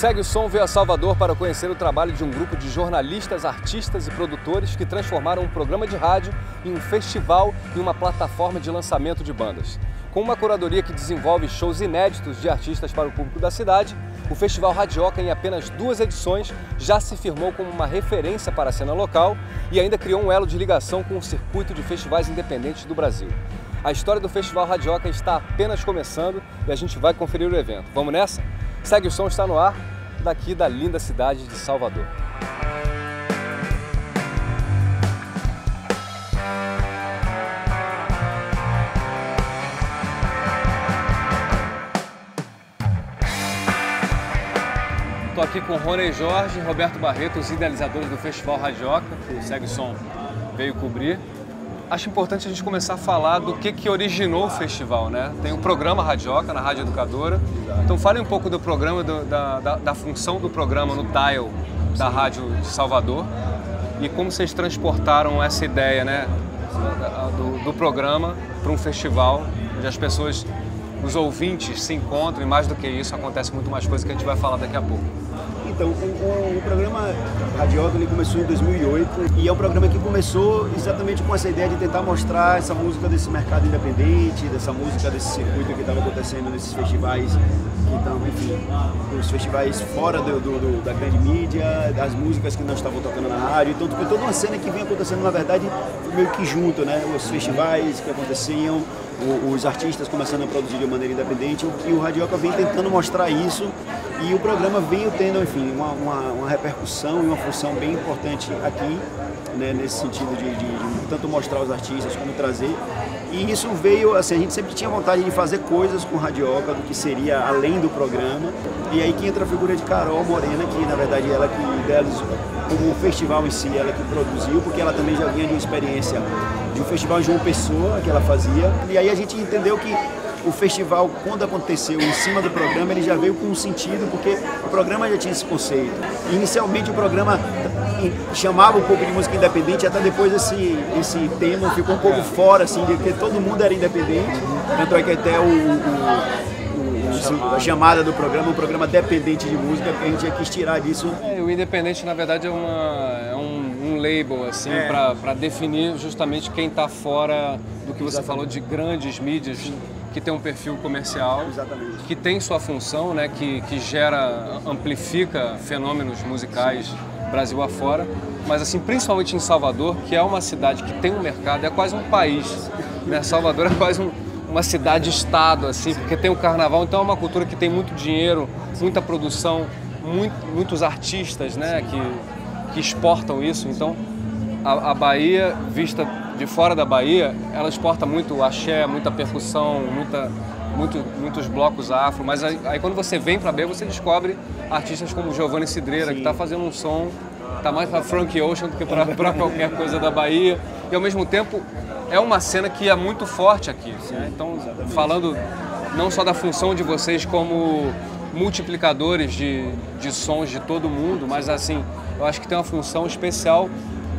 Segue o Som veio a Salvador para conhecer o trabalho de um grupo de jornalistas, artistas e produtores que transformaram um programa de rádio em um festival e uma plataforma de lançamento de bandas. Com uma curadoria que desenvolve shows inéditos de artistas para o público da cidade, o Festival Radioca, em apenas 2 edições, já se firmou como uma referência para a cena local e ainda criou um elo de ligação com o circuito de festivais independentes do Brasil. A história do Festival Radioca está apenas começando e a gente vai conferir o evento. Vamos nessa? Segue o Som está no ar, daqui da linda cidade de Salvador. Estou aqui com Rony Jorge e Roberto Barreto, os idealizadores do Festival Radioca, que o Segue o Som veio cobrir. Acho importante a gente começar a falar do que originou o festival, né? Tem o programa Radioca na Rádio Educadora. Então fale um pouco do programa, da função do programa no dial da Rádio de Salvador e como vocês transportaram essa ideia, né, do programa para um festival onde as pessoas, os ouvintes se encontram e mais do que isso, acontece muito mais coisa que a gente vai falar daqui a pouco. Então, o programa Radioca ele começou em 2008 e é um programa que começou exatamente com essa ideia de tentar mostrar essa música desse mercado independente, dessa música desse circuito que estava acontecendo nesses festivais, então, enfim, os festivais fora da grande mídia, das músicas que não estavam tocando na rádio. Então, foi toda uma cena que vinha acontecendo, na verdade, meio que junto, né? Os festivais que aconteciam, os artistas começando a produzir de maneira independente, e o Radioca vem tentando mostrar isso, e o programa veio tendo, enfim, uma repercussão e uma função bem importante aqui, né, nesse sentido de tanto mostrar os artistas como trazer. E isso veio, assim, a gente sempre tinha vontade de fazer coisas com o Radioca, do que seria além do programa. E aí que entra a figura de Carol Morena, que na verdade ela que idealizou, como o festival em si, ela que produziu, porque ela também já vinha de uma experiência de um festival em João Pessoa, que ela fazia. E aí a gente entendeu que o festival, quando aconteceu em cima do programa, ele já veio com um sentido, porque o programa já tinha esse conceito. Inicialmente o programa chamava um pouco de música independente, até depois esse tema ficou um pouco fora, assim, de que todo mundo era independente. Tanto é que até a chamada do programa, um programa dependente de música, porque a gente quis tirar disso. O independente, na verdade, é um label, assim, para definir justamente quem está fora do que você falou de grandes mídias, que tem um perfil comercial, que tem sua função, né, que amplifica fenômenos musicais Brasil afora, mas assim, principalmente em Salvador, que é uma cidade que tem um mercado, é quase um país, né? Salvador é quase uma cidade-estado, assim, porque tem o carnaval, então é uma cultura que tem muito dinheiro, muita produção, muitos artistas, né, que exportam isso. Então a Bahia, vista de fora da Bahia, ela exporta muito axé, muita percussão, muitos blocos afro, mas aí quando você vem para Bahia, você descobre artistas como Giovanni Cidreira, que está fazendo um som, está mais para Frank Ocean do que para qualquer coisa da Bahia, e ao mesmo tempo é uma cena que é muito forte aqui, né? Então, falando não só da função de vocês como multiplicadores de sons de todo mundo, mas assim, eu acho que tem uma função especial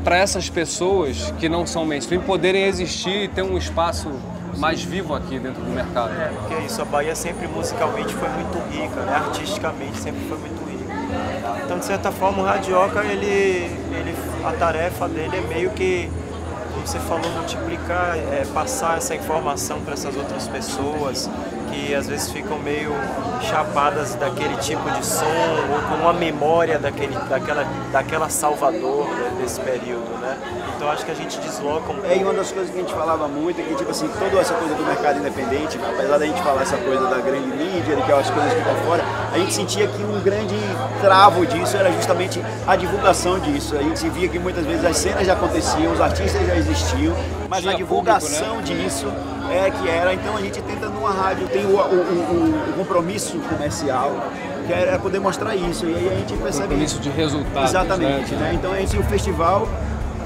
para essas pessoas que não são mainstream poderem existir e ter um espaço mais vivo aqui dentro do mercado. Porque é isso, a Bahia sempre musicalmente foi muito rica, né? Artisticamente sempre foi muito rica. Então, de certa forma, o Radioca, a tarefa dele é meio que, como você falou, multiplicar, passar essa informação para essas outras pessoas que às vezes ficam meio chapadas daquele tipo de som ou com uma memória daquela Salvador, né, desse período, né? Então acho que a gente desloca um pouco. E uma das coisas que a gente falava muito é que, tipo assim, toda essa coisa do mercado independente, apesar da gente falar essa coisa da grande mídia, de que as coisas que estão fora, a gente sentia que um grande travo disso era justamente a divulgação disso. A gente via que muitas vezes as cenas já aconteciam, os artistas já existiam, mas a divulgação público, né, disso que era. Então a gente tenta numa rádio, tem o compromisso comercial, que era poder mostrar isso, e aí a gente percebe... Compromisso de resultados. Exatamente, né? Então o festival,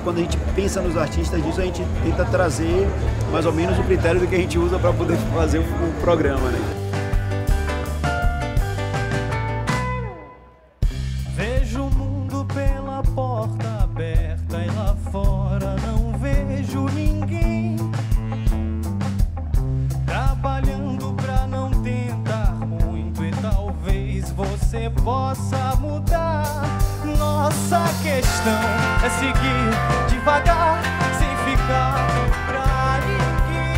quando a gente pensa nos artistas disso, a gente tenta trazer mais ou menos o critério do que a gente usa para poder fazer o programa, né? Vejo o mundo pela porta aberta e lá fora não vejo ninguém trabalhando pra não tentar muito, e talvez você possa mudar. Nossa questão é seguir devagar, sem ficar pra ninguém.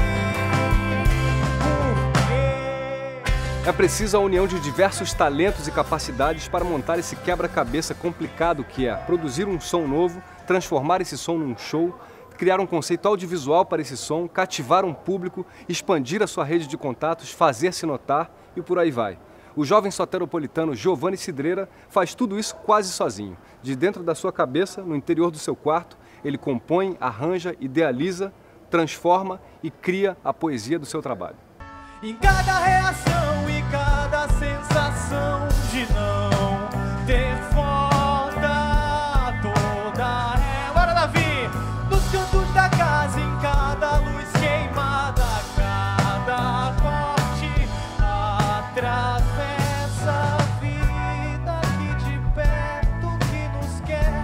Porque é preciso a união de diversos talentos e capacidades para montar esse quebra-cabeça complicado que é produzir um som novo, transformar esse som num show, criar um conceito audiovisual para esse som, cativar um público, expandir a sua rede de contatos, fazer-se notar e por aí vai. O jovem soteropolitano Giovanni Cidreira faz tudo isso quase sozinho. De dentro da sua cabeça, no interior do seu quarto, ele compõe, arranja, idealiza, transforma e cria a poesia do seu trabalho. em cada reação e cada sensação de não ter volta, toda é. Bora, Davi! Nos cantos da casa, em cada luz queimada, cada corte atravessa a vida aqui de perto que nos quer,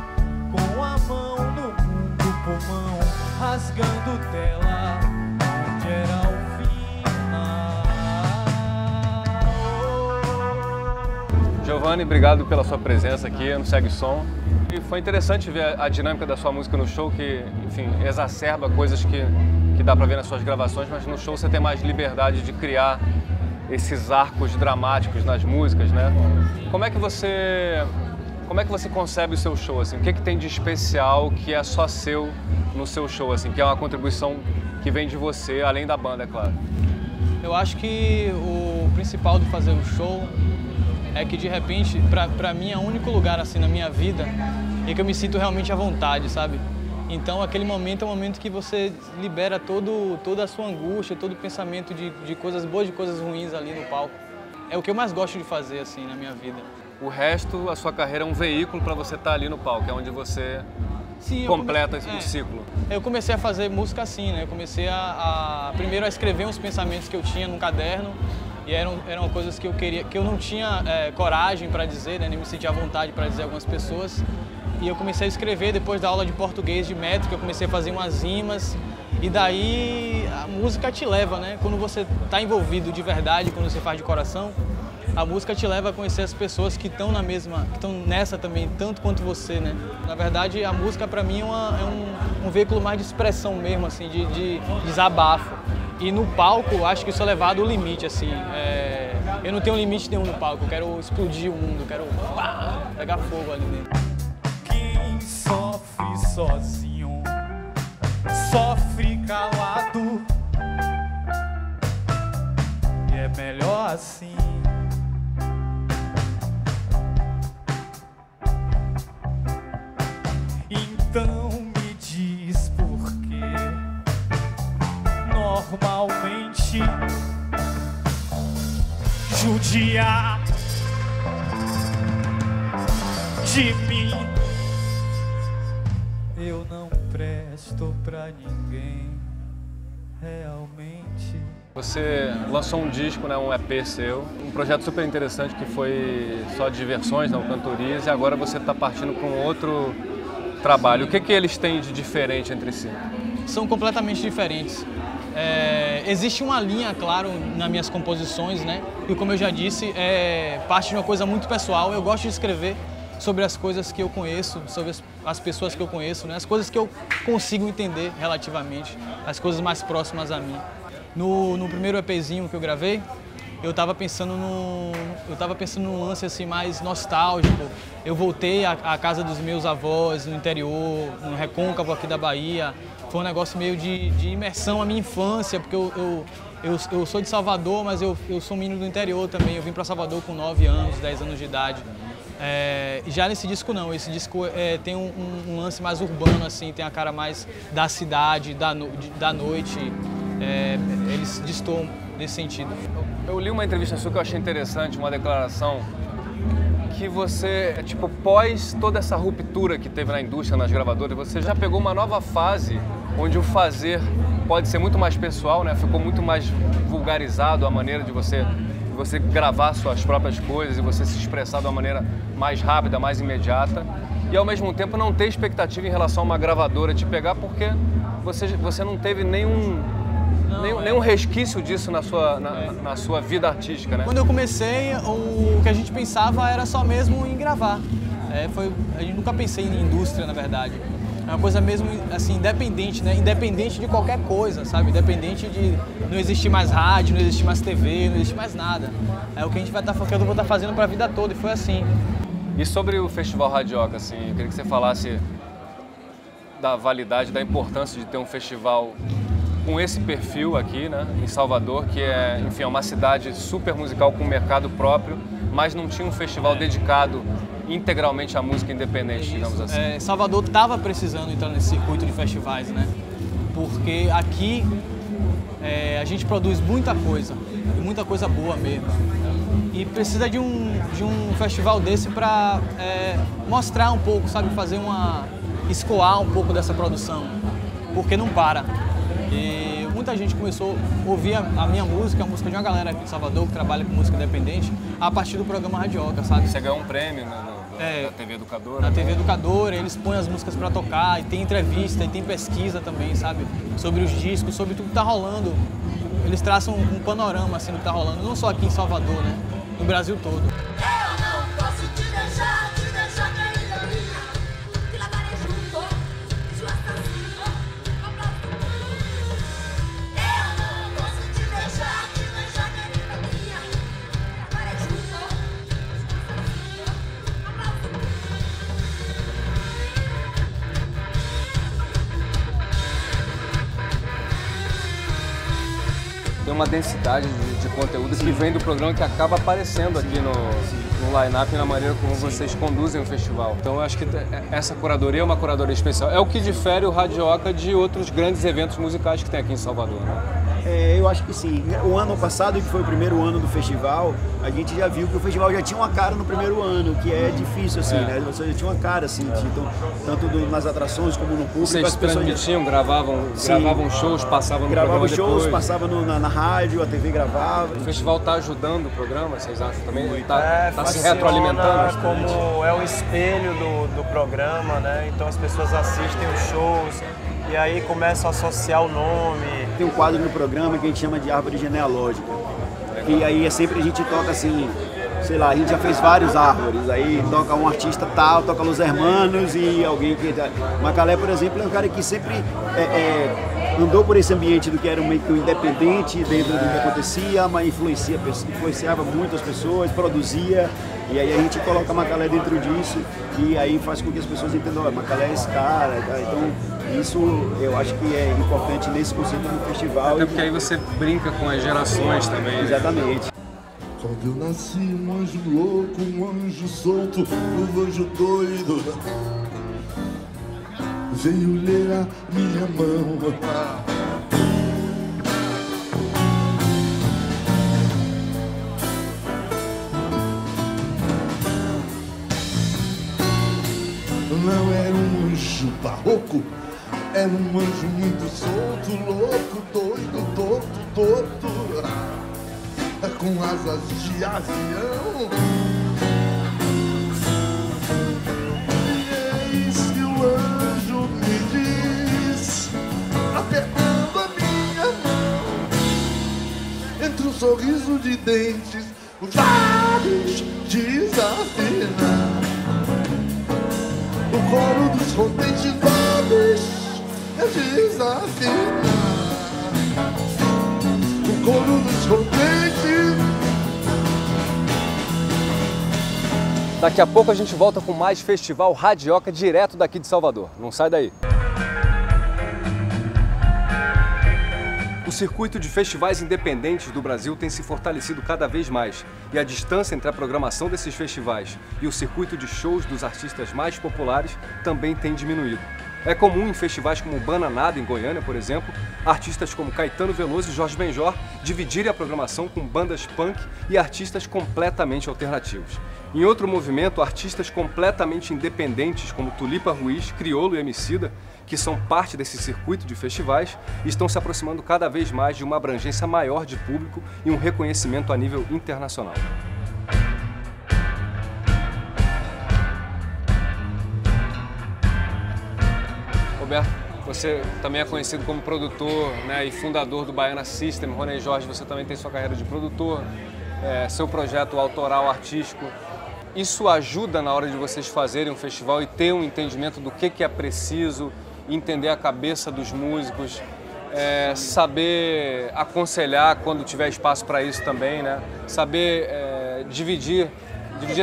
com a mão no mundo, pulmão, rasgando tela, onde era o Giovanni, obrigado pela sua presença aqui no Segue Som. E foi interessante ver a dinâmica da sua música no show, que, enfim, exacerba coisas que dá pra ver nas suas gravações, mas no show você tem mais liberdade de criar esses arcos dramáticos nas músicas, né? Como é que você concebe o seu show, assim? O que tem de especial que é só seu no seu show, assim, que é uma contribuição que vem de você, além da banda, é claro? Eu acho que o principal de fazer um show é que, de repente, pra mim é o único lugar assim na minha vida em que eu me sinto realmente à vontade, sabe? Então aquele momento é um momento que você libera toda a sua angústia, todo o pensamento de coisas boas, de coisas ruins ali no palco. É o que eu mais gosto de fazer assim na minha vida. O resto, a sua carreira é um veículo para você estar ali no palco, é onde você completa o ciclo. Eu comecei a fazer música assim, né? Eu comecei primeiro a escrever uns pensamentos que eu tinha num caderno. E eram coisas que eu queria, que eu não tinha coragem para dizer, né? Nem me sentia à vontade para dizer a algumas pessoas. E eu comecei a escrever depois da aula de português de métrica, eu comecei a fazer umas rimas. E daí a música te leva, né? Quando você está envolvido de verdade, quando você faz de coração, a música te leva a conhecer as pessoas que estão que estão nessa também, tanto quanto você, né? Na verdade, a música para mim é um veículo mais de expressão mesmo, assim, de desabafo. E no palco, acho que isso é levado ao limite, assim. Eu não tenho limite nenhum no palco, eu quero explodir o mundo, eu quero pegar fogo ali dentro. Quem sofre sozinho, sofre calado, e é melhor assim. Então me diz por quê normalmente judiar de mim. Eu não presto pra ninguém realmente. Você lançou um disco, né, um EP seu, um projeto super interessante que foi só de versões, não cantorias, e agora você está partindo para um outro trabalho. O que eles têm de diferente entre si? São completamente diferentes. Existe uma linha, claro, nas minhas composições, né? E como eu já disse, é parte de uma coisa muito pessoal. Eu gosto de escrever sobre as coisas que eu conheço, sobre as pessoas que eu conheço, né? As coisas que eu consigo entender relativamente, as coisas mais próximas a mim. No primeiro EPzinho que eu gravei, eu tava pensando num lance assim mais nostálgico. Eu voltei à casa dos meus avós no interior, no recôncavo aqui da Bahia. Foi um negócio meio de imersão à minha infância, porque eu sou de Salvador, mas eu sou um menino do interior também. Eu vim para Salvador com 9 anos, 10 anos de idade. Já nesse disco não, esse disco tem um lance mais urbano, assim, tem a cara mais da cidade, da noite. Eles destoam nesse sentido. Eu li uma entrevista sua que eu achei interessante, uma declaração que você, tipo, pós toda essa ruptura que teve na indústria, nas gravadoras, você já pegou uma nova fase onde o fazer pode ser muito mais pessoal, né? Ficou muito mais vulgarizado a maneira de você gravar suas próprias coisas e você se expressar de uma maneira mais rápida, mais imediata. E ao mesmo tempo não ter expectativa em relação a uma gravadora te pegar, porque você não teve nenhum nenhum resquício disso na sua vida artística, né? Quando eu comecei, o que a gente pensava era só mesmo em gravar. A gente nunca pensei em indústria, na verdade. É uma coisa mesmo, assim, independente, né? Independente de qualquer coisa, sabe? Independente de não existir mais rádio, não existir mais TV, não existir mais nada. É o que a gente vai estar focando, eu vou estar fazendo para a vida toda, e foi assim. E sobre o Festival Radioca, assim, eu queria que você falasse da validade, da importância de ter um festival com esse perfil aqui, né, em Salvador, que é, enfim, é uma cidade super musical com um mercado próprio, mas não tinha um festival dedicado integralmente à música independente, digamos assim. Salvador estava precisando entrar nesse circuito de festivais, né? Porque aqui a gente produz muita coisa, e muita coisa boa mesmo. E precisa de um festival desse para mostrar um pouco, sabe? Escoar um pouco dessa produção, porque não para. E muita gente começou a ouvir a minha música, a música de uma galera aqui de Salvador que trabalha com música independente, a partir do programa Radioca, sabe? Você ganhou um prêmio na TV Educadora? Na TV Educadora, eles põem as músicas pra tocar, e tem entrevista, e tem pesquisa também, sabe? Sobre os discos, sobre tudo que tá rolando. Eles traçam um panorama, assim, do que tá rolando, não só aqui em Salvador, né? No Brasil todo. Tem uma densidade de conteúdo que vem do programa que acaba aparecendo aqui no line-up e na maneira como vocês conduzem o festival. Então eu acho que essa curadoria é uma curadoria especial. É o que difere o Radioca de outros grandes eventos musicais que tem aqui em Salvador, né? Eu acho que sim. O ano passado, que foi o primeiro ano do festival, a gente já viu que o festival já tinha uma cara no primeiro ano, que é difícil, assim, né? Você já tinha uma cara, assim, tanto nas atrações como no público. Vocês transmitiam, gravavam shows, passavam no programa depois? Gravavam shows, passavam na rádio, a TV gravava. O festival está ajudando o programa, vocês acham também? Ele está se retroalimentando? Como é o espelho do programa, né? Então as pessoas assistem os shows e aí começam a associar o nome. Tem um quadro no programa que a gente chama de árvore genealógica. E aí sempre a gente toca assim, sei lá, a gente já fez vários árvores, aí toca um artista tal, toca Los Hermanos e alguém que... Macalé, por exemplo, é um cara que sempre andou por esse ambiente do que era meio que um independente dentro do que acontecia, mas influenciava muito as pessoas, produzia, e aí a gente coloca Macalé dentro disso e aí faz com que as pessoas entendam, Macalé é esse cara, tá? Então isso eu acho que é importante nesse conceito do festival. Até porque aí você brinca com as gerações também. Exatamente. Quando eu nasci, um anjo louco, um anjo solto, um anjo doido veio ler a minha mão. Não era um anjo barroco, era um anjo muito solto, louco, doido, torto, com asas de avião. E eis que o anjo me diz, apertando a minha mão, entre um sorriso de dentes, vários desafinar. O coro dos contentes vários desafinar. O coro dos contentes. Daqui a pouco a gente volta com mais Festival Radioca direto daqui de Salvador. Não sai daí. O circuito de festivais independentes do Brasil tem se fortalecido cada vez mais e a distância entre a programação desses festivais e o circuito de shows dos artistas mais populares também tem diminuído. É comum em festivais como o Bananada, em Goiânia, por exemplo, artistas como Caetano Veloso e Jorge Benjor dividirem a programação com bandas punk e artistas completamente alternativos. Em outro movimento, artistas completamente independentes como Tulipa Ruiz, Criolo e Emicida, que são parte desse circuito de festivais, estão se aproximando cada vez mais de uma abrangência maior de público e um reconhecimento a nível internacional. Roberto, Você também é conhecido como produtor, né, e fundador do Baiana System. Rony Jorge, você também tem sua carreira de produtor, seu projeto autoral, artístico. Isso ajuda na hora de vocês fazerem um festival e ter um entendimento do que é preciso, entender a cabeça dos músicos, saber aconselhar quando tiver espaço para isso também, né? Saber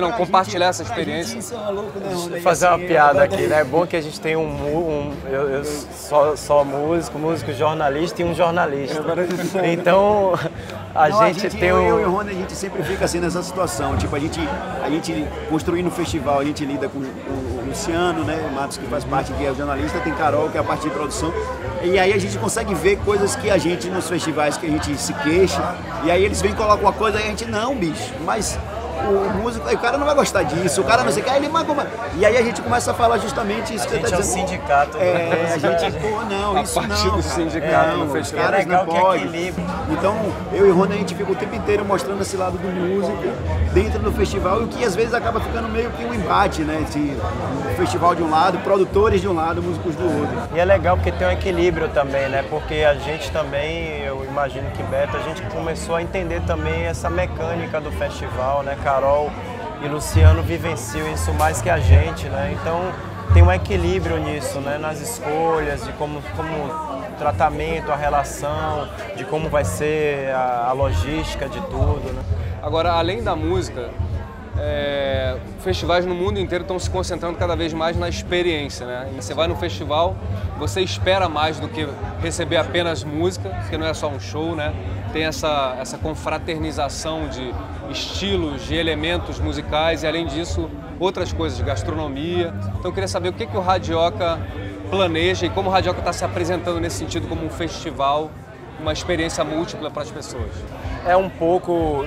não, compartilhar essa experiência. Isso é maluco, né, Rony? Fazer uma piada aqui, né? É bom que a gente tem eu sou músico, jornalista e um jornalista. Então, a gente tem Eu e o Rony, a gente sempre fica assim nessa situação. Tipo, a gente construindo o festival, a gente lida com o Luciano, né? O Matos, que faz parte, que é o jornalista, tem Carol, que é a parte de produção. E aí a gente consegue ver coisas que a gente, nos festivais, que a gente se queixa. E aí eles vêm e colocam uma coisa e a gente, não, bicho, mas o músico, o cara não vai gostar disso, o cara não sei o que, aí ele magoa. E aí a gente começa a falar justamente isso que você tá dizendo. A gente é o sindicato. A gente, pô, não, isso não. A parte do sindicato no festival. Os caras não podem. Equilíbrio. Então, eu e o Rony, a gente fica o tempo inteiro mostrando esse lado do músico dentro do festival, e o que às vezes acaba ficando meio que um embate, né? O festival de um lado, produtores de um lado, músicos do outro. E é legal porque tem um equilíbrio também, né? Porque a gente também, eu imagino que Beto, a gente começou a entender também essa mecânica do festival, né? Carol e Luciano vivenciam isso mais que a gente, né? Então tem um equilíbrio nisso, né? Nas escolhas, de como o tratamento, a relação, de como vai ser a logística de tudo, né? Agora, além da música, festivais no mundo inteiro estão se concentrando cada vez mais na experiência, né? Você vai no festival, você espera mais do que receber apenas música, porque não é só um show, né? Tem essa confraternização de estilos, de elementos musicais e, além disso, outras coisas, gastronomia. Então eu queria saber o que o Radioca planeja e como o Radioca está se apresentando nesse sentido como um festival, uma experiência múltipla para as pessoas. É um pouco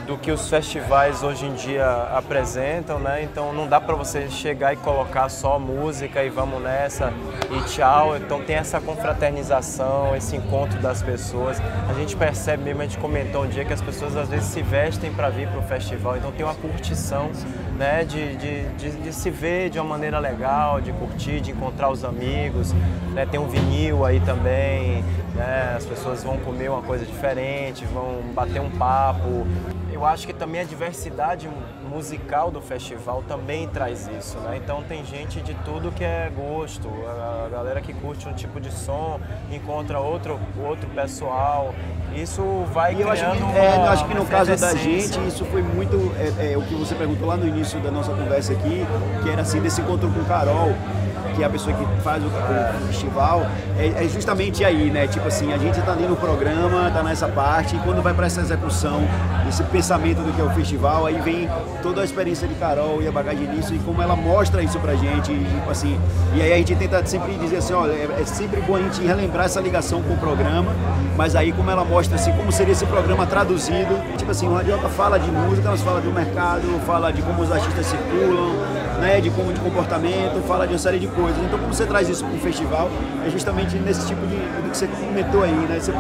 do que os festivais hoje em dia apresentam, né? Então não dá para você chegar e colocar só música e vamos nessa e tchau. Então tem essa confraternização, esse encontro das pessoas. A gente percebe mesmo, a gente comentou um dia que as pessoas às vezes se vestem para vir para o festival, então tem uma curtição, né? De se ver de uma maneira legal, de curtir, de encontrar os amigos, né? Tem um vinil aí também, né? As pessoas vão comer uma coisa diferente, vão bater um papo. Eu acho que também a diversidade musical do festival também traz isso, né? Então tem gente de tudo que é gosto, a galera que curte um tipo de som encontra outro pessoal. Isso vai criando eu acho que no caso da gente, isso foi muito o que você perguntou lá no início da nossa conversa aqui, que era assim, desse encontro com Carol, que é a pessoa que faz o festival, é justamente aí, né? Tipo assim, a gente tá ali no programa, tá nessa parte, e quando vai para essa execução, esse pensamento do que é o festival, aí vem toda a experiência de Carol e a bagagem nisso, e como ela mostra isso pra gente, e, tipo assim, e aí a gente tenta sempre dizer assim, olha, é sempre bom a gente relembrar essa ligação com o programa, mas aí como ela mostra assim, como seria esse programa traduzido, tipo assim, o Radioca fala de música, nós fala do mercado, fala de como os artistas circulam, né, de comportamento, fala de uma série de coisas. Então, como você traz isso para um festival, é justamente nesse tipo de que você comentou aí, né? Você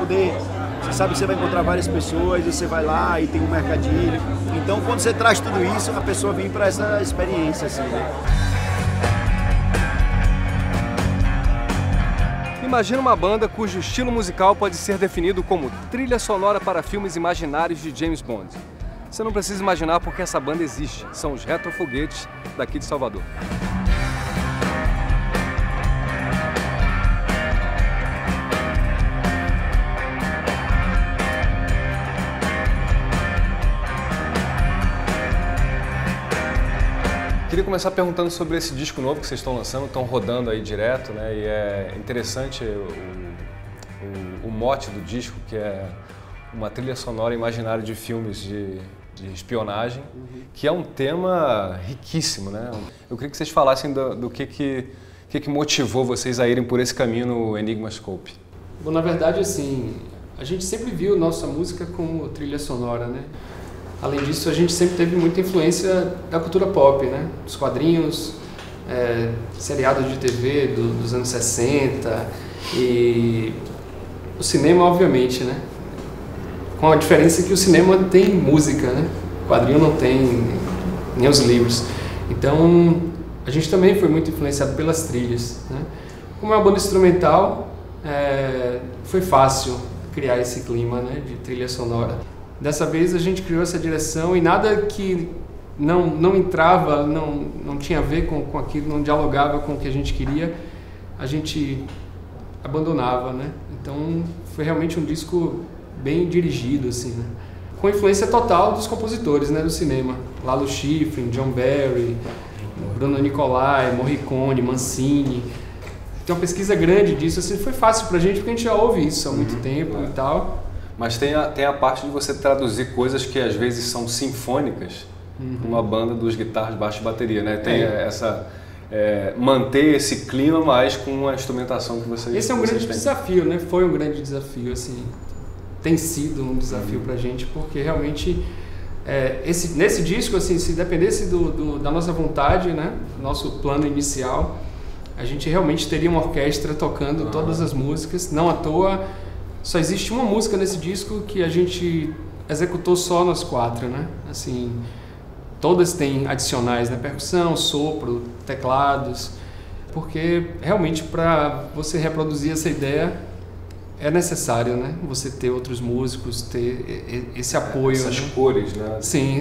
sabe que você vai encontrar várias pessoas e você vai lá e tem um mercadilho. Então, quando você traz tudo isso, a pessoa vem para essa experiência, assim, né? Imagina uma banda cujo estilo musical pode ser definido como trilha sonora para filmes imaginários de James Bond. Você não precisa imaginar porque essa banda existe. São os Retrofoguetes, daqui de Salvador. Queria começar perguntando sobre esse disco novo que vocês estão lançando, estão rodando aí direto, né? E é interessante o mote do disco, que é uma trilha sonora imaginária de filmes de espionagem, que é um tema riquíssimo, né? Eu queria que vocês falassem do que motivou vocês a irem por esse caminho no Enigma Scope. Bom, na verdade, assim, a gente sempre viu nossa música como trilha sonora, né? Além disso, a gente sempre teve muita influência da cultura pop, né? Dos quadrinhos, seriados de TV dos anos 60 e o cinema, obviamente, né? Com a diferença que o cinema tem música, né? O quadrinho não tem, nem os livros. Então, a gente também foi muito influenciado pelas trilhas, né? Como é uma banda instrumental, foi fácil criar esse clima, né, de trilha sonora. Dessa vez a gente criou essa direção e nada que não entrava, não tinha a ver com aquilo, não dialogava com o que a gente queria, a gente abandonava, né? Então foi realmente um disco bem dirigido, assim, né? Com influência total dos compositores, né, do cinema. Lalo Schifrin, John Barry, Bruno Nicolai, Morricone, Mancini. Tem uma pesquisa grande disso, assim, foi fácil pra gente porque a gente já ouve isso há muito tempo e tal. Mas tem a parte de você traduzir coisas que às vezes são sinfônicas numa banda dos guitarras, baixo e bateria, né? Tem essa... manter esse clima, mas com a instrumentação que vocês... Esse é um grande desafio, né? Foi um grande desafio, assim. Tem sido um desafio pra gente, porque realmente... nesse disco, assim, se dependesse da nossa vontade, né? Nosso plano inicial, a gente realmente teria uma orquestra tocando todas as músicas. Não à toa, só existe uma música nesse disco que a gente executou só nós 4, né? Assim, todas têm adicionais, né? Percussão, sopro, teclados, porque realmente para você reproduzir essa ideia é necessário, né? Você ter outros músicos, ter esse apoio. Essas né? cores, né? Sim.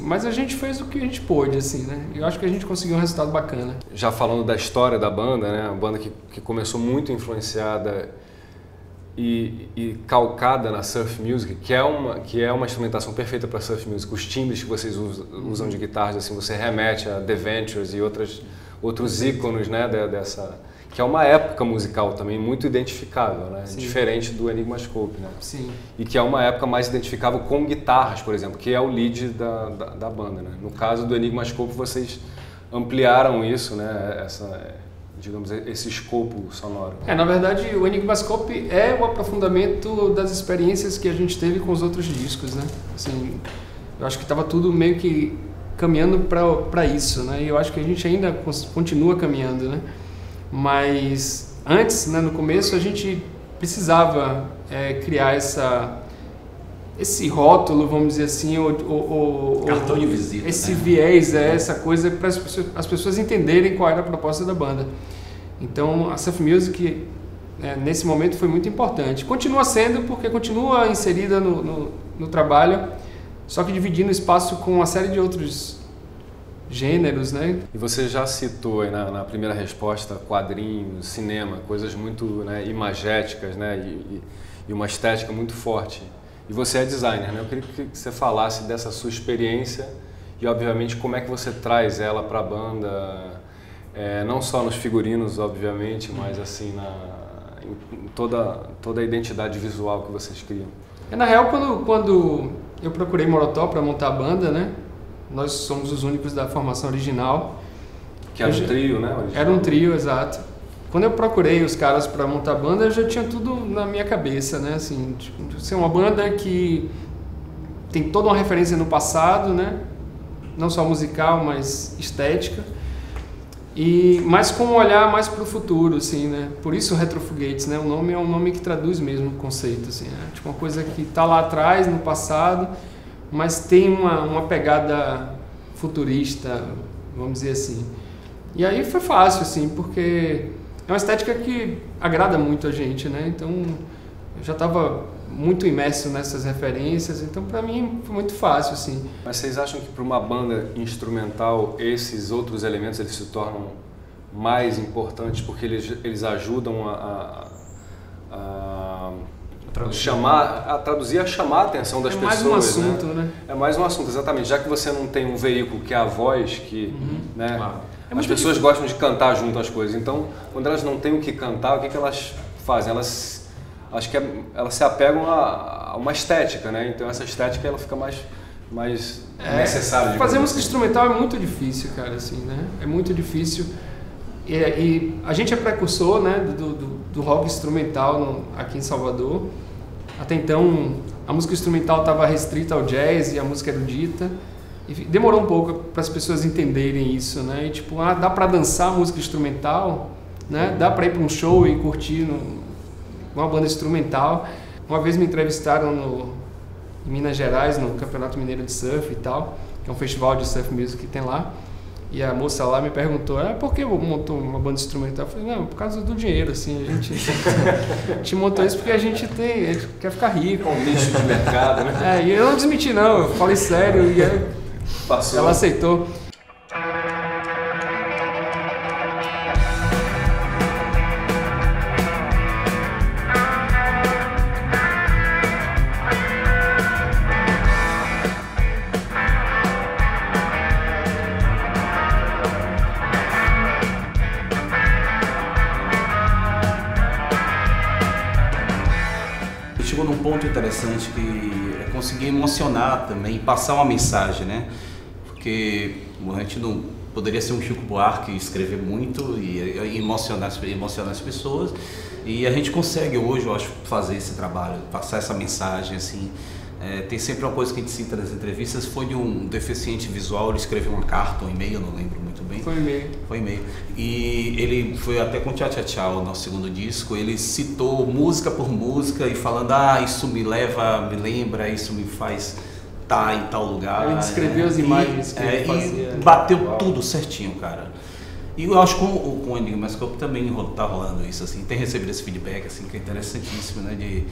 Mas a gente fez o que a gente pôde, assim, né? Eu acho que a gente conseguiu um resultado bacana. Já falando da história da banda, né? Uma banda que começou muito influenciada e calcada na surf music, que é uma instrumentação perfeita para surf music. Os timbres que vocês usam de guitarras, assim, você remete a The Ventures e outros ícones, né? Que é uma época musical também muito identificável, né? Diferente do Enigmascope, né? Sim. E que é uma época mais identificável com guitarras, por exemplo, que é o lead da banda, né? No caso do Enigmascope, vocês ampliaram isso, né? Digamos, esse escopo sonoro. Na verdade, o Enigmascope é o aprofundamento das experiências que a gente teve com os outros discos, né? Assim, eu acho que estava tudo meio que caminhando para isso, né? E eu acho que a gente ainda continua caminhando, né? Mas antes, né, no começo, a gente precisava criar esse rótulo, vamos dizer assim, cartão de visita, esse viés, essa coisa para as pessoas entenderem qual era a proposta da banda. Então, a surf music nesse momento foi muito importante. Continua sendo, porque continua inserida no trabalho, só que dividindo o espaço com uma série de outros gêneros, né? E você já citou aí na primeira resposta quadrinhos, cinema, coisas muito, né, imagéticas, né, e uma estética muito forte. E você é designer, né? Eu queria que você falasse dessa sua experiência e, obviamente, como é que você traz ela para a banda, não só nos figurinos, obviamente, mas assim em toda a identidade visual que vocês criam. Na real, quando eu procurei Morotó para montar a banda, né? Nós somos os únicos da formação original. Que era um trio, né? Original. Era um trio, exato. Quando eu procurei os caras para montar a banda, eu já tinha tudo na minha cabeça, né? Assim, ser uma banda que tem toda uma referência no passado, né? Não só musical, mas estética. Mas com um olhar mais para o futuro, assim, né? Por isso Retrofoguetes, né? O nome é um nome que traduz mesmo o conceito, assim, né? Tipo uma coisa que está lá atrás, no passado, mas tem uma pegada futurista, vamos dizer assim. E aí foi fácil, assim, porque é uma estética que agrada muito a gente, né? Então, eu já estava muito imerso nessas referências, então para mim foi muito fácil, assim. Mas vocês acham que para uma banda instrumental esses outros elementos eles se tornam mais importantes porque eles ajudam a traduzir, a chamar a atenção das pessoas? É mais um assunto, né? É mais um assunto, exatamente. Já que você não tem um veículo que é a voz, que, né? Claro. As pessoas gostam de cantar junto às coisas. Então, quando elas não têm o que cantar, o que elas fazem? Elas se apegam a uma estética, né? Então essa estética ela fica mais necessária. Fazer música instrumental é muito difícil, cara, assim, né? É muito difícil. E a gente é precursor, né, do rock instrumental aqui em Salvador. Até então, a música instrumental estava restrita ao jazz e a música erudita. E demorou um pouco para as pessoas entenderem isso, né? E tipo, dá para dançar música instrumental, né? Dá para ir para um show e curtir uma banda instrumental. Uma vez me entrevistaram em Minas Gerais, no Campeonato Mineiro de Surf e tal, que é um festival de surf music que tem lá. E a moça lá me perguntou, por que montou uma banda instrumental? Eu falei, não, por causa do dinheiro, assim, a gente montou isso porque a gente quer ficar rico. Um nicho de mercado, né? E eu não desmenti não, eu falei sério e ela aceitou. Chegou num ponto interessante que é conseguir emocionar também, passar uma mensagem, né? Porque a gente não poderia ser um Chico Buarque, escrever muito e emocionar as pessoas, e a gente consegue hoje, eu acho, fazer esse trabalho, passar essa mensagem, assim. Tem sempre uma coisa que a gente cita nas entrevistas, foi de um deficiente visual, ele escreveu uma carta, um e-mail, eu não lembro muito bem. Foi e-mail. Foi e-mail. E ele foi até com Tchá Tchá Tchá, o nosso segundo disco, ele citou música por música e falando, isso me lembra, isso me faz estar em tal lugar. Ele descreveu as imagens que ele fazia. E bateu tudo certinho, cara. E eu acho que com o Enigmascope também tá rolando isso, assim, tem recebido esse feedback, assim, que é interessantíssimo, né, de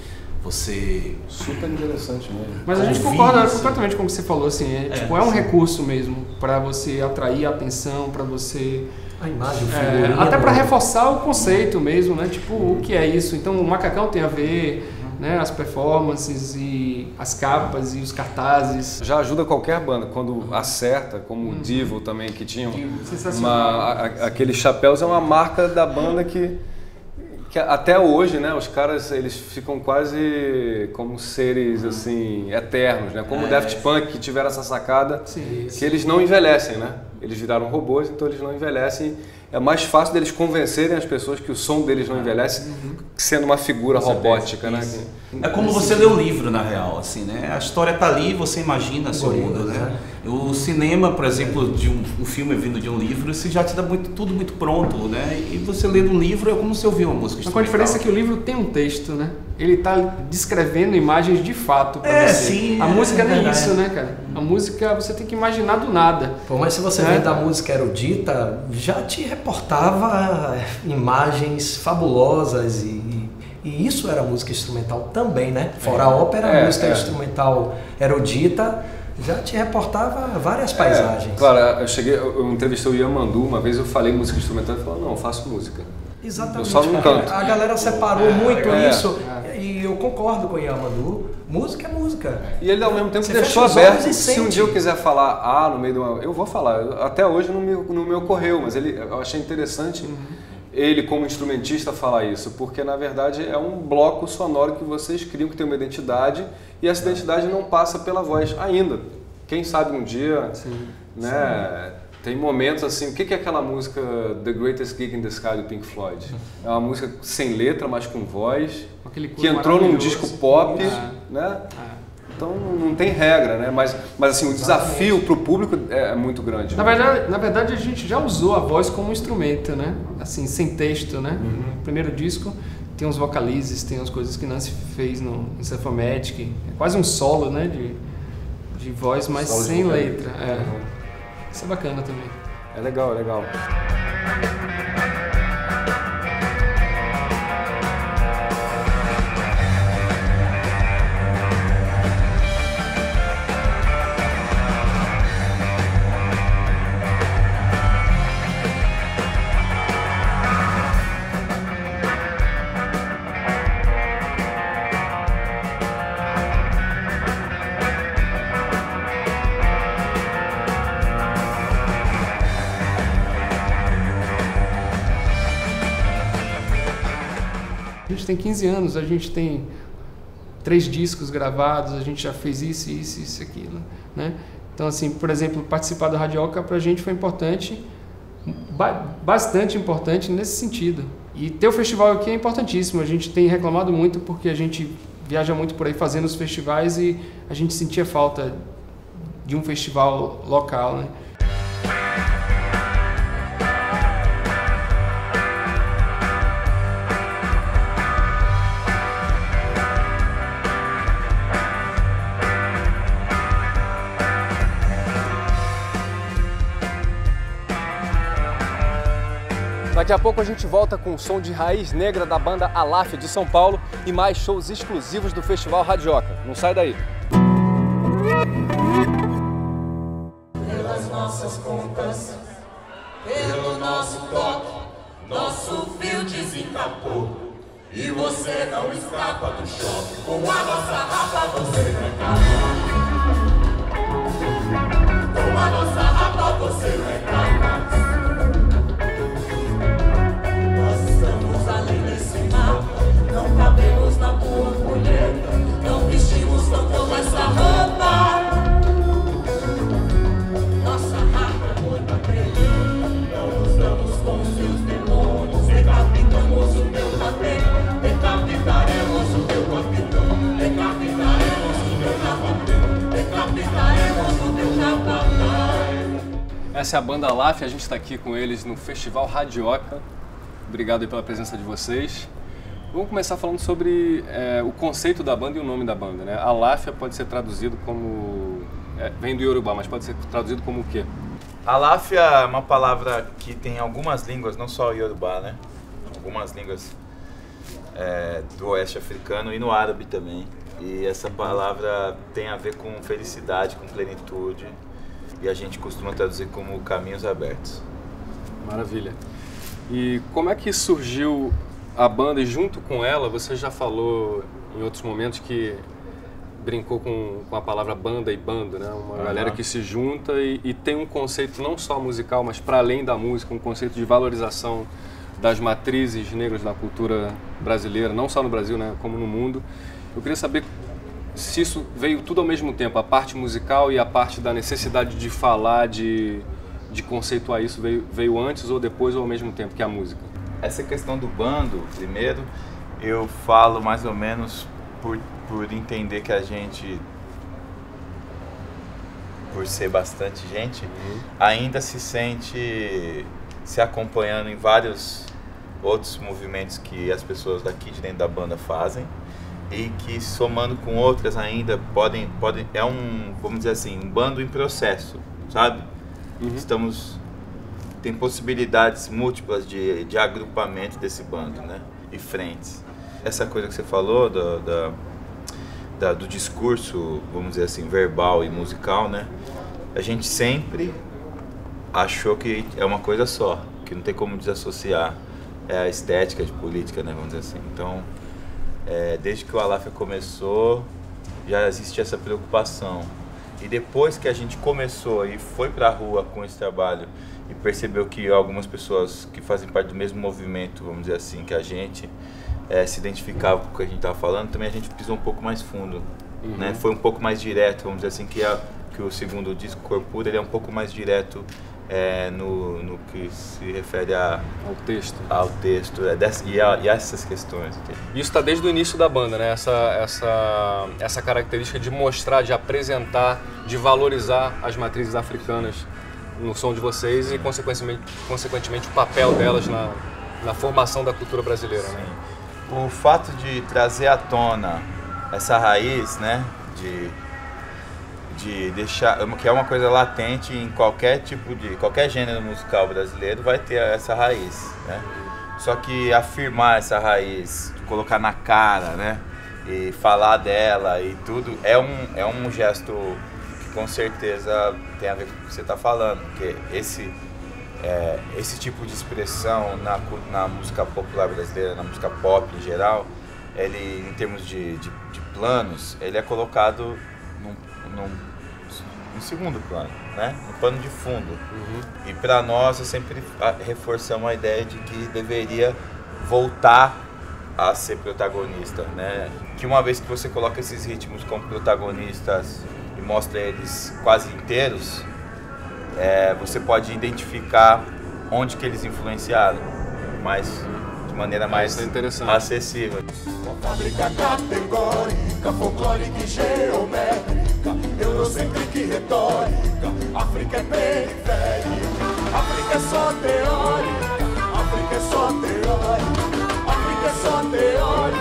você... Super interessante mesmo. Mas a gente concorda completamente com o que você falou, assim, é um recurso mesmo para você atrair a atenção, para você... A imagem, o figurino... até para reforçar o conceito mesmo, né, tipo, o que é isso? Então o Macacão tem a ver, né, as performances e as capas e os cartazes. Já ajuda qualquer banda, quando acerta, como o Divo também, que tinha aqueles chapéus, é uma marca da banda que até hoje, né, os caras, eles ficam quase como seres, assim, eternos, né, como o Daft Punk, que tiveram essa sacada, que eles não envelhecem, né, eles viraram robôs, então eles não envelhecem. É mais fácil deles convencerem as pessoas que o som deles não envelhece, sendo uma figura robótica, né? É como você lê o livro, na real, assim, né? A história tá ali, você imagina seu mundo, né? O cinema, por exemplo, de um filme vindo de um livro, você já te dá tudo muito pronto, né? E você lê um livro, é como se ouvir uma música instrumental. Com a diferença que o livro tem um texto, né? Ele tá descrevendo imagens de fato pra você. Sim, a música nem isso, né, cara? A música você tem que imaginar do nada. Pô, mas se você vem da música erudita, já te reportava imagens fabulosas e isso era música instrumental também, né? Fora a ópera, a música instrumental erudita já te reportava várias paisagens. Claro, eu entrevistei o Ian Mandu, uma vez eu falei música instrumental e ele falou, não, eu faço música. Exatamente. Eu só não canto. A galera separou muito isso e eu concordo com o Ian Mandu. Música é música. E ele ao mesmo tempo deixou aberto. Se um dia eu quiser falar no meio de uma... Eu vou falar. Até hoje não me ocorreu, mas eu achei interessante ele como instrumentista falar isso, porque na verdade é um bloco sonoro que vocês criam, que tem uma identidade, e essa identidade não passa pela voz ainda. Quem sabe um dia, né? Tem momentos assim, o que é aquela música The Greatest Gig in the Sky do Pink Floyd? É uma música sem letra, mas com voz, que entrou num disco pop, né? Então não tem regra, né? Mas assim, o desafio para o público é muito grande. Na verdade, a gente já usou a voz como instrumento, né? Assim, sem texto, né? No primeiro disco tem uns vocalizes, tem umas coisas que Nancy fez no Symphonic, é quase um solo, né? De voz, mas sem letra. Isso é bacana também. É legal, é legal. A gente tem 15 anos, a gente tem 3 discos gravados, a gente já fez isso, aquilo, né? Então, assim, por exemplo, participar do Radioca pra gente foi importante, bastante importante nesse sentido. E ter o festival aqui é importantíssimo, a gente tem reclamado muito porque a gente viaja muito por aí fazendo os festivais e a gente sentia falta de um festival local, né? Daqui a pouco a gente volta com o som de raiz negra da banda Aláfia de São Paulo e mais shows exclusivos do Festival Radioca. Não sai daí! Pelas nossas contas, pelo nosso toque, nosso fio desencapou. E você não escapa do choque, com a nossa rapa você não escapa. Com a nossa rapa você não escapa. Nós estamos além desse mapa, não cabemos na tua colheita, não vestimos tão como essa roupa. Nossa rapa é muito preta, não nos damos com os seus demônios, decapitamos o teu tapete. Decapitaremos o teu capitão, decapitaremos o teu capitão, decapitaremos o teu capitão. Essa é a banda Aláfia, a gente está aqui com eles no Festival Radioca. Obrigado aí pela presença de vocês. Vamos começar falando sobre o conceito da banda e o nome da banda, né? Aláfia pode ser traduzido como... vem do Yorubá, mas pode ser traduzido como o quê? Aláfia é uma palavra que tem algumas línguas, não só o Yorubá, né? Algumas línguas do oeste africano e no árabe também. E essa palavra tem a ver com felicidade, com plenitude, e a gente costuma traduzir como caminhos abertos. Maravilha. E como é que surgiu a banda? E junto com ela, você já falou em outros momentos que brincou com a palavra banda e bando, né? Uma galera que se junta e tem um conceito não só musical, mas para além da música, um conceito de valorização das matrizes negras na cultura brasileira, não só no Brasil, né, como no mundo. Eu queria saber se isso veio tudo ao mesmo tempo, a parte musical e a parte da necessidade de falar, de conceituar isso, veio antes ou depois ou ao mesmo tempo que a música? Essa questão do bando, primeiro, eu falo mais ou menos por entender que a gente, por ser bastante gente, ainda se sente se acompanhando em vários outros movimentos que as pessoas daqui de dentro da banda fazem e que, somando com outras ainda, podem é vamos dizer assim, um bando em processo, sabe? Tem possibilidades múltiplas de agrupamento desse bando, né? E frentes. Essa coisa que você falou do discurso, vamos dizer assim, verbal e musical, né? A gente sempre achou que é uma coisa só, que não tem como desassociar a estética de política, né, vamos dizer assim. Então, desde que o Aláfia começou, já existe essa preocupação. E depois que a gente começou e foi para a rua com esse trabalho e percebeu que algumas pessoas que fazem parte do mesmo movimento, vamos dizer assim, que a gente se identificava com o que a gente estava falando, também a gente pisou um pouco mais fundo, né? Foi um pouco mais direto, vamos dizer assim, que o segundo disco, Corpura, ele é um pouco mais direto no que se refere ao texto e a essas questões. Isso está desde o início da banda, né? Essa característica de mostrar, de apresentar, de valorizar as matrizes africanas no som de vocês e, consequentemente, o papel delas na formação da cultura brasileira. Né? O fato de trazer à tona essa raiz, né, de deixar, que é uma coisa latente em qualquer gênero musical brasileiro, vai ter essa raiz, né? Só que afirmar essa raiz, colocar na cara, né, e falar dela e tudo, é um gesto que com certeza tem a ver com o que você está falando, porque esse tipo de expressão na música popular brasileira, na música pop em geral, ele, em termos de planos, ele é colocado em segundo plano, né? No pano de fundo. E para nós, eu sempre reforçamos a ideia de que deveria voltar a ser protagonista, né? Que uma vez que você coloca esses ritmos como protagonistas e mostra eles quase inteiros, você pode identificar onde que eles influenciaram, mas de maneira mais acessível. Uma fábrica categórica, folclórica e geométrica, eurocêntrica e retórica. África é periférica, África é só teórica, África é só teórica, África é só teórica,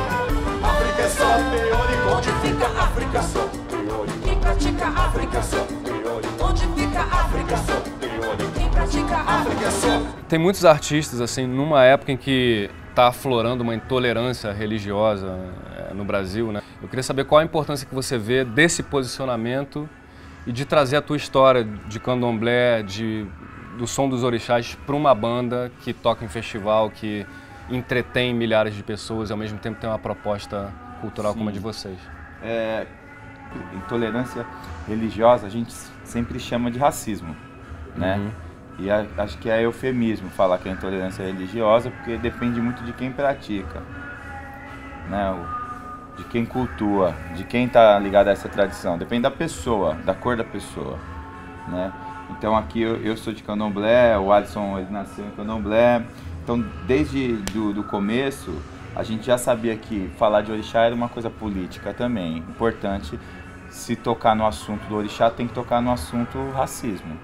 África é só teórica. Onde fica a África só teórica? Quem pratica a África só teórica? Onde fica a África só teórica? Quem pratica a África só Tem muitos artistas, assim, numa época em que está aflorando uma intolerância religiosa no Brasil, né? Eu queria saber qual a importância que você vê desse posicionamento e de trazer a tua história de candomblé, do som dos orixás para uma banda que toca em festival, que entretém milhares de pessoas e ao mesmo tempo tem uma proposta cultural como a de vocês. Intolerância religiosa a gente sempre chama de racismo, né? E acho que é eufemismo falar que é intolerância religiosa, porque depende muito de quem pratica, né? De quem cultua, de quem está ligado a essa tradição. Depende da pessoa, da cor da pessoa, né? Então aqui eu sou de candomblé, o Alisson ele nasceu em candomblé. Então desde do começo a gente já sabia que falar de orixá era uma coisa política também. Importante, se tocar no assunto do orixá tem que tocar no assunto racismo.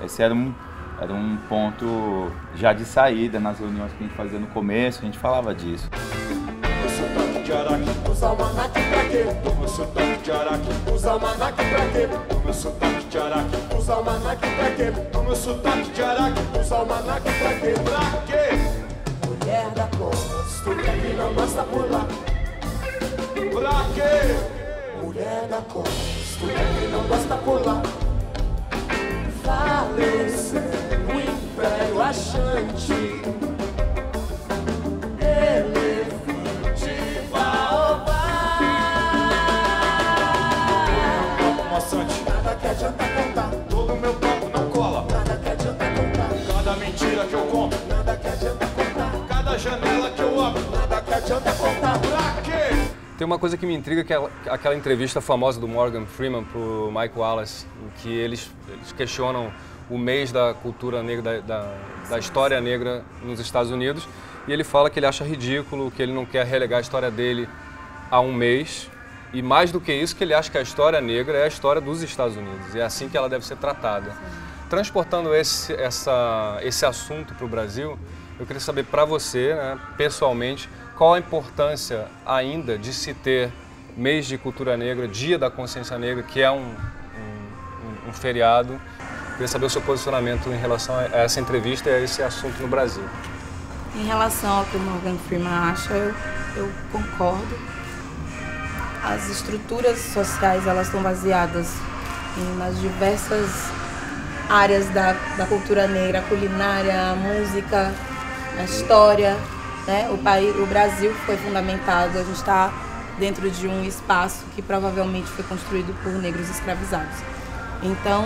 Esse era um ponto já de saída nas reuniões que a gente fazia no começo, a gente falava disso. Toma sotaque de Araque, usa almanaque pra quê? Toma sotaque de Araque, usa almanaque pra quê? Toma sotaque de Araque, usa almanaque pra quê? Toma sotaque de Araque, usa almanaque pra quê? Pra quê? Mulher da costa, que não gosta pular. Pra quê? Mulher da costa, que não gosta pular. Falecer o império achante, elefante baobá. Papo maçante, nada que adianta contar. Todo meu papo não cola, nada que adianta contar. Cada mentira que eu conto, nada que adianta contar. Cada janela que eu abro, nada que adianta contar. Pra quê? Tem uma coisa que me intriga, que é aquela entrevista famosa do Morgan Freeman pro Mike Wallace, em que eles questionam o mês da cultura negra, da história negra nos Estados Unidos, e ele fala que ele acha ridículo, que ele não quer relegar a história dele a um mês, e mais do que isso, que ele acha que a história negra é a história dos Estados Unidos, e é assim que ela deve ser tratada. Transportando esse assunto para o Brasil, eu queria saber para você, né, pessoalmente, qual a importância ainda de se ter mês de cultura negra, Dia da Consciência Negra, que é um feriado. Eu queria saber o seu posicionamento em relação a essa entrevista e a esse assunto no Brasil. Em relação ao que o Morgan Freeman acha, eu concordo. As estruturas sociais, elas estão baseadas nas diversas áreas da cultura negra, a culinária, a música, a história, né? O Brasil foi fundamentado, a gente está dentro de um espaço que provavelmente foi construído por negros escravizados. Então,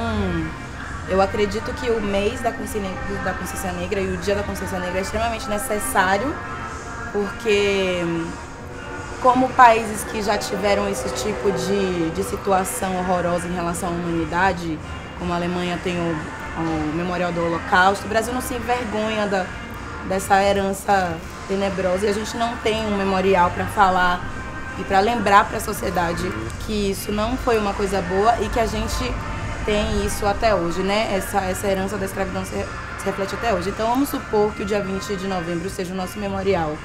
eu acredito que o mês da consciência negra e o Dia da Consciência Negra é extremamente necessário, porque como países que já tiveram esse tipo de situação horrorosa em relação à humanidade, como a Alemanha tem o Memorial do Holocausto, o Brasil não se envergonha dessa herança tenebrosa, e a gente não tem um memorial para falar e para lembrar para a sociedade que isso não foi uma coisa boa e que a gente tem isso até hoje, né? Essa herança da escravidão se reflete até hoje. Então vamos supor que o dia 20 de novembro seja o nosso memorial,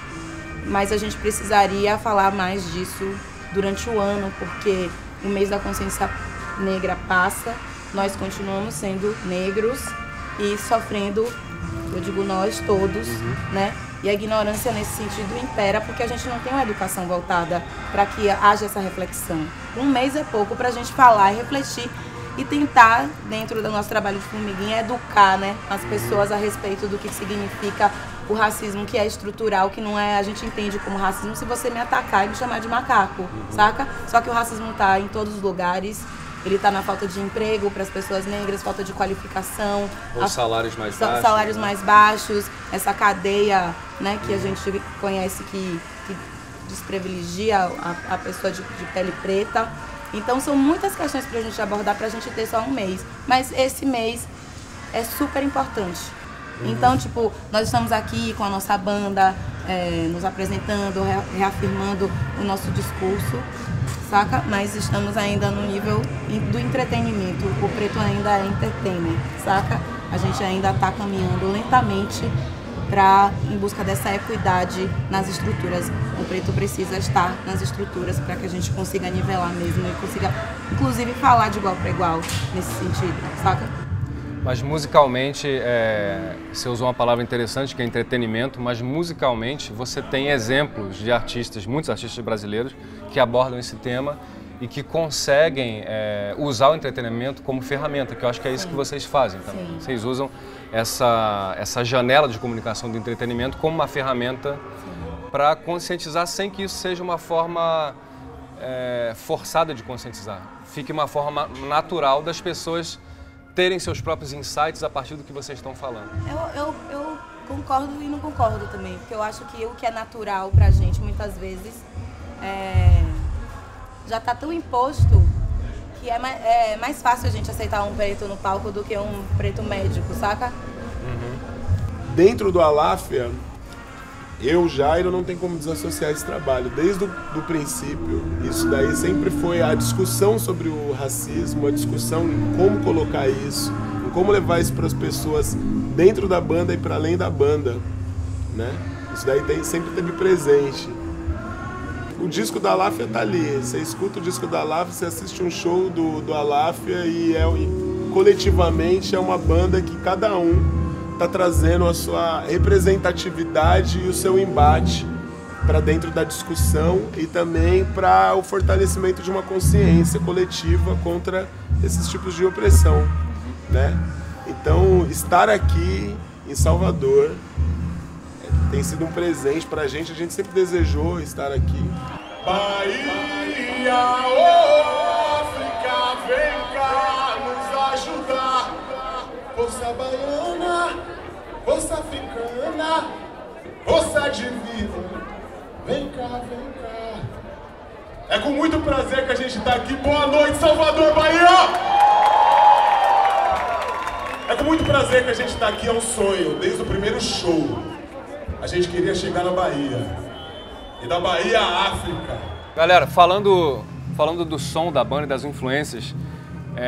mas a gente precisaria falar mais disso durante o ano, porque o mês da consciência negra passa, nós continuamos sendo negros e sofrendo, eu digo nós todos, né? E a ignorância nesse sentido impera porque a gente não tem uma educação voltada para que haja essa reflexão. Um mês é pouco para a gente falar e refletir e tentar, dentro do nosso trabalho de formiguinha, educar, né, as pessoas a respeito do que significa o racismo, que é estrutural, que não é, a gente entende como racismo se você me atacar e me chamar de macaco, saca? Só que o racismo está em todos os lugares. Ele está na falta de emprego para as pessoas negras, falta de qualificação. Ou salários mais baixos. Salários mais baixos, essa cadeia, né, que a gente conhece que desprivilegia a pessoa de pele preta. Então são muitas questões para a gente abordar, para a gente ter só um mês. Mas esse mês é super importante. Então, tipo, nós estamos aqui com a nossa banda, nos apresentando, reafirmando o nosso discurso, saca? Mas estamos ainda no nível do entretenimento. O preto ainda é entertainer, saca? A gente ainda está caminhando lentamente em busca dessa equidade nas estruturas. O preto precisa estar nas estruturas para que a gente consiga nivelar mesmo e consiga, inclusive, falar de igual para igual nesse sentido, saca? Mas musicalmente, você usou uma palavra interessante que é entretenimento, mas musicalmente você tem exemplos de artistas, muitos artistas brasileiros que abordam esse tema e que conseguem usar o entretenimento como ferramenta, que eu acho que é isso que vocês fazem também. Sim. Vocês usam essa janela de comunicação do entretenimento como uma ferramenta para conscientizar sem que isso seja uma forma forçada de conscientizar. Fique uma forma natural das pessoas terem seus próprios insights a partir do que vocês estão falando. Eu concordo e não concordo também, porque eu acho que o que é natural pra gente, muitas vezes, já está tão imposto que é mais fácil a gente aceitar um preto no palco do que um preto médico, saca? Uhum. Dentro do Aláfia, Jairo, não tem como desassociar esse trabalho. Desde o princípio, isso daí sempre foi a discussão sobre o racismo, a discussão em como colocar isso, em como levar isso para as pessoas dentro da banda e para além da banda, né? Isso daí sempre teve presente. O disco da Aláfia tá ali, você escuta o disco da Aláfia, você assiste um show do Aláfia e coletivamente é uma banda que cada um está trazendo a sua representatividade e o seu embate para dentro da discussão e também para o fortalecimento de uma consciência coletiva contra esses tipos de opressão, né? Então, estar aqui em Salvador tem sido um presente para a gente sempre desejou estar aqui. Bahia, oh África, vem cá nos ajudar. Força baiana, força africana, força divina, vem cá, vem cá. É com muito prazer que a gente está aqui. Boa noite, Salvador, Bahia! É com muito prazer que a gente está aqui, é um sonho. Desde o primeiro show, a gente queria chegar na Bahia. E da Bahia à África. Galera, falando do som da banda e das influências,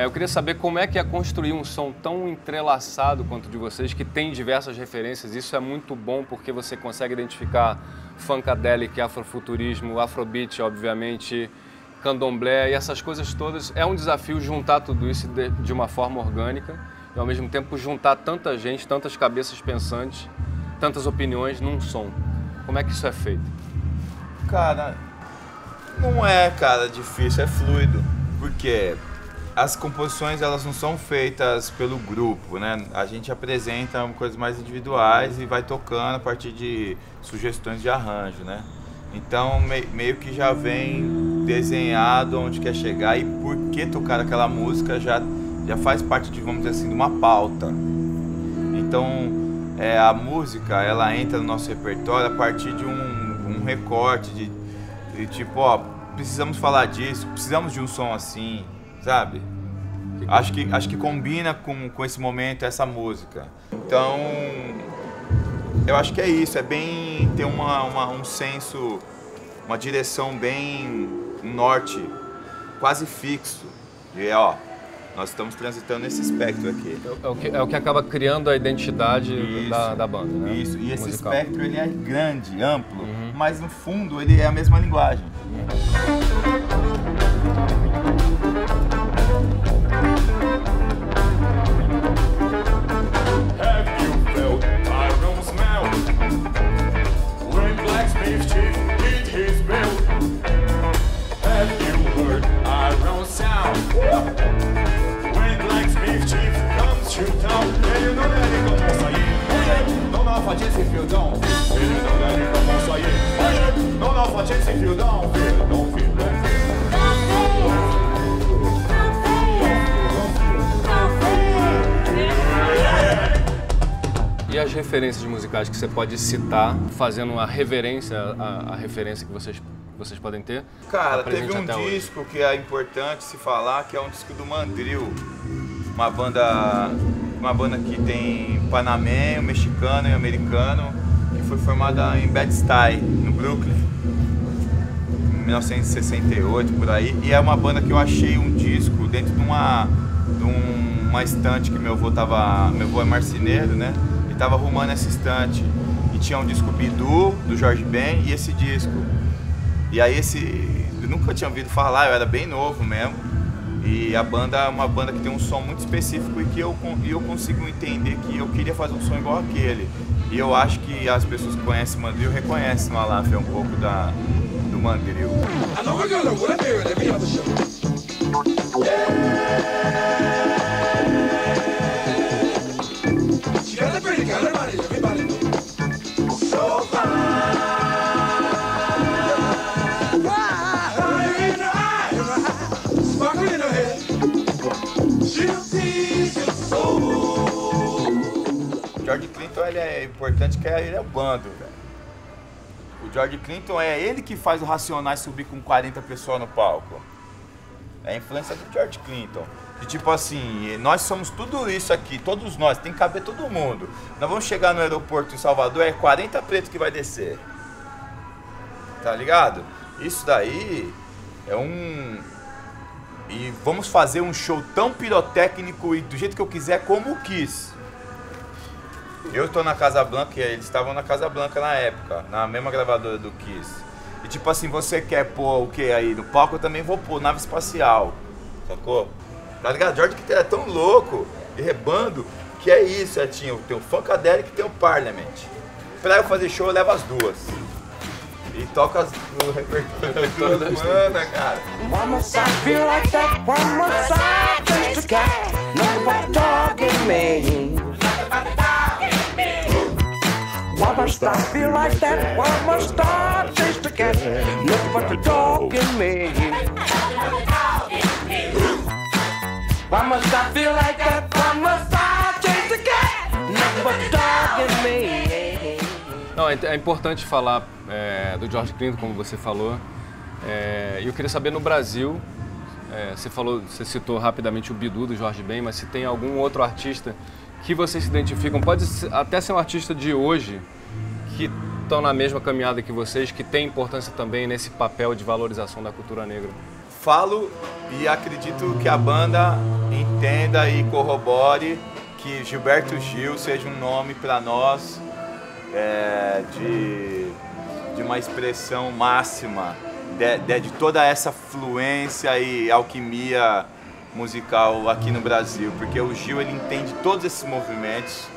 eu queria saber como é que é construir um som tão entrelaçado quanto o de vocês, que tem diversas referências. Isso é muito bom porque você consegue identificar funkadelic, afrofuturismo, afrobeat, obviamente, candomblé e essas coisas todas. É um desafio juntar tudo isso de uma forma orgânica e, ao mesmo tempo, juntar tanta gente, tantas cabeças pensantes, tantas opiniões num som. Como é que isso é feito? Cara, não é, difícil, é fluido. Porque as composições, elas não são feitas pelo grupo, né? A gente apresenta coisas mais individuais e vai tocando a partir de sugestões de arranjo, né? Então, meio que já vem desenhado onde quer chegar e por que tocar aquela música já faz parte de, vamos dizer assim, de uma pauta. Então, a música, ela entra no nosso repertório a partir de um recorte de tipo, ó, precisamos falar disso, precisamos de um som assim, sabe? Acho que combina com esse momento, essa música. Então, eu acho que é isso, é bem ter um senso, uma direção bem norte, quase fixo. E nós estamos transitando nesse espectro aqui. É o que acaba criando a identidade da banda, né? Isso, e esse espectro ele é grande, amplo, mas no fundo ele é a mesma linguagem. E as referências musicais que você pode citar, fazendo uma reverência à referência que vocês podem ter? Cara, teve um disco que é importante se falar, que é um disco do Mandril, uma banda que tem panamenho, mexicano e americano, que foi formada em Bed-Stuy, no Brooklyn, em 1968, por aí. E é uma banda que eu achei um disco dentro de uma estante que meu avô é marceneiro, né? E tava arrumando essa estante. E tinha um disco Bidu, do Jorge Ben, e esse disco. E aí eu nunca tinha ouvido falar, eu era bem novo mesmo. E a banda é uma banda que tem um som muito específico e que eu consigo entender que eu queria fazer um som igual aquele. E eu acho que as pessoas que conhecem Mandril reconhecem no Aláfia um pouco do Mandril. George Clinton, ele é importante que ele é o bando, velho. O George Clinton é ele que faz o Racionais subir com 40 pessoas no palco. É a influência do George Clinton. E tipo assim, nós somos tudo isso aqui, todos nós, tem que caber todo mundo. Nós vamos chegar no aeroporto em Salvador, é 40 pretos que vai descer. Tá ligado? Isso daí é um... E vamos fazer um show tão pirotécnico e do jeito que eu quiser como quis. Eu tô na Casa Blanca e eles estavam na Casa Blanca na época, na mesma gravadora do Kiss. E tipo assim, você quer pôr o que aí no palco? Eu também vou pôr nave espacial, sacou? Tá ligado? George Clinton é tão louco e rebando que é isso, tem o Funkadelic e tem o Parliament. Pra eu fazer show eu levo as duas. E toca no repertório das duas, cara. One more side, feel like that. One more side, just a cat. Nobody talking me. One more star, feel like that. One more star, chase the cat. Look but the dog in me. One more star, feel like that. One more star, chase the cat. Look but the dog in me. Não, é importante falar do George Clinton, como você falou. E eu queria saber no Brasil, você citou rapidamente o Bidu do Jorge Ben, mas se tem algum outro artista que vocês se identificam, pode até ser um artista de hoje, que estão na mesma caminhada que vocês, que tem importância também nesse papel de valorização da cultura negra? Falo e acredito que a banda entenda e corrobore que Gilberto Gil seja um nome para nós de uma expressão máxima de toda essa fluência e alquimia musical aqui no Brasil, porque o Gil ele entende todos esses movimentos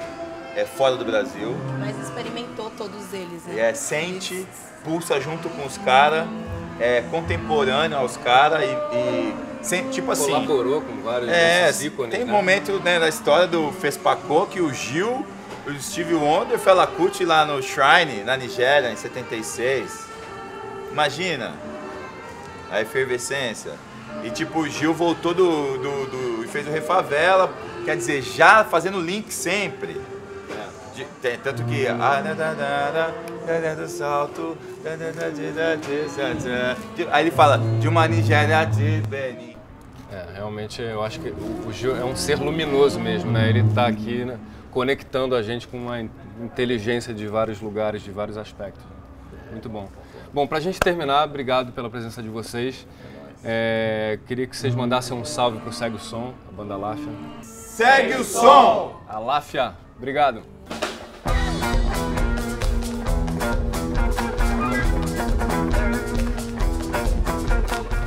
fora do Brasil. Mas experimentou todos eles, né? Sente, pulsa junto com os caras, é contemporâneo aos caras e sempre, tipo assim... Colaborou com vários ícones, tem né? momento na história do Fespacô que o Gil, o Stevie Wonder, Fela Kuti lá no Shrine, na Nigéria, em 76. Imagina a efervescência. E tipo, o Gil voltou e fez o Refavela, quer dizer, já fazendo link sempre. Tanto que... salto, aí ele fala, de uma Nigéria de Benin. Realmente eu acho que o Gil é um ser luminoso mesmo, né? Ele está aqui, né, conectando a gente com uma inteligência de vários lugares, de vários aspectos. Muito bom. Bom, pra gente terminar, obrigado pela presença de vocês. Queria que vocês mandassem um salve pro Segue o Som, a banda Aláfia. Segue o som! Aláfia, obrigado.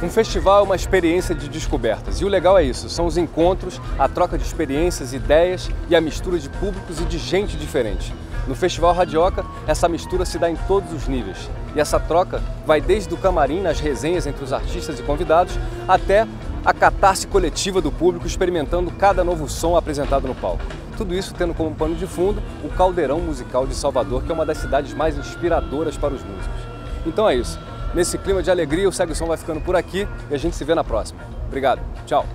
Um festival é uma experiência de descobertas e o legal é isso, são os encontros, a troca de experiências, ideias e a mistura de públicos e de gente diferente. No Festival Radioca, essa mistura se dá em todos os níveis e essa troca vai desde o camarim nas resenhas entre os artistas e convidados até a catarse coletiva do público experimentando cada novo som apresentado no palco. Tudo isso tendo como pano de fundo o Caldeirão Musical de Salvador, que é uma das cidades mais inspiradoras para os músicos. Então é isso. Nesse clima de alegria, o Segue o Som vai ficando por aqui e a gente se vê na próxima. Obrigado. Tchau.